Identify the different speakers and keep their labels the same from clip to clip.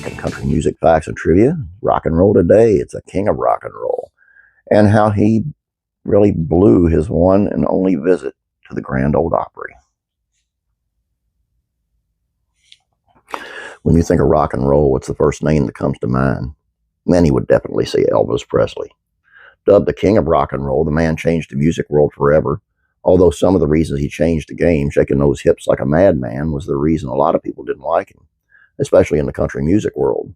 Speaker 1: and country music facts and trivia. Rock and roll today, it's a king of rock and roll. And how he really blew his one and only visit to the Grand Ole Opry. When you think of rock and roll, what's the first name that comes to mind? Many would definitely say Elvis Presley. Dubbed the king of rock and roll, the man changed the music world forever. Although some of the reasons he changed the game, shaking those hips like a madman, was the reason a lot of people didn't like him, especially in the country music world.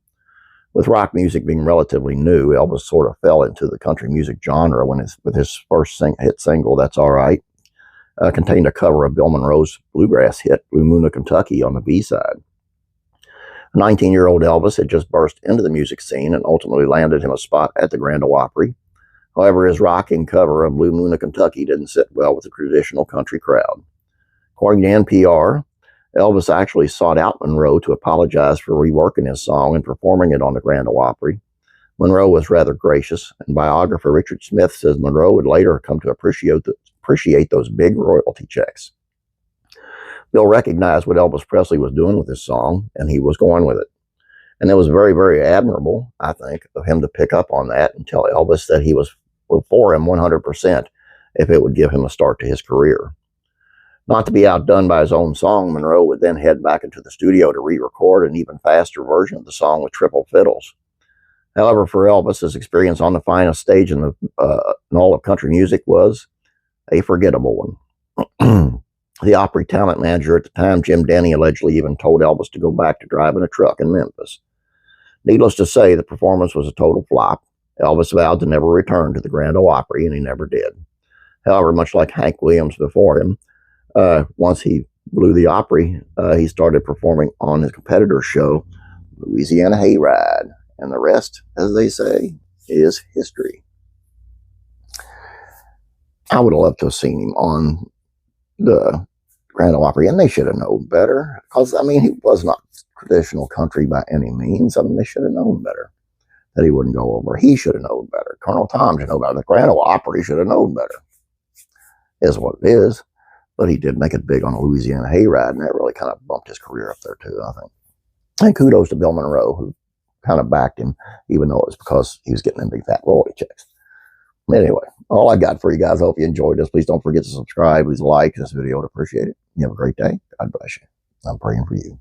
Speaker 1: With rock music being relatively new, Elvis sort of fell into the country music genre with his first hit single, That's All Right, contained a cover of Bill Monroe's bluegrass hit, Blue Moon of Kentucky, on the B-side. 19-year-old Elvis had just burst into the music scene and ultimately landed him a spot at the Grand Ole Opry. However, his rocking cover of Blue Moon of Kentucky didn't sit well with the traditional country crowd. According to NPR, Elvis actually sought out Monroe to apologize for reworking his song and performing it on the Grand Ole Opry. Monroe was rather gracious, and biographer Richard Smith says Monroe would later come to appreciate those big royalty checks. Bill recognized what Elvis Presley was doing with his song, and he was going with it. And it was very, very admirable, I think, of him to pick up on that and tell Elvis that he was for him 100% if it would give him a start to his career. Not to be outdone by his own song, Monroe would then head back into the studio to re-record an even faster version of the song with triple fiddles. However, for Elvis, his experience on the finest stage in all of country music was a forgettable one. The Opry talent manager at the time, Jim Denny, allegedly even told Elvis to go back to driving a truck in Memphis. Needless to say, the performance was a total flop. Elvis vowed to never return to the Grand Ole Opry, and he never did. However, much like Hank Williams before him, once he blew the Opry, he started performing on his competitor's show, Louisiana Hayride. And the rest, as they say, is history. I would have loved to have seen him on the Grand Ole Opry, and they should have known better. Because, I mean, he was not traditional country by any means. I mean, they should have known better that he wouldn't go over. He should have known better. Colonel Tom should know better. The Grand Ole Opry should have known better, is what it is. But he did make it big on a Louisiana Hayride, and that really kind of bumped his career up there, too, I think. And kudos to Bill Monroe, who kind of backed him, even though it was because he was getting them big fat royalty checks. Anyway, all I got for you guys. I hope you enjoyed this. Please don't forget to subscribe. Please like this video. I'd appreciate it. You have a great day. God bless you. I'm praying for you.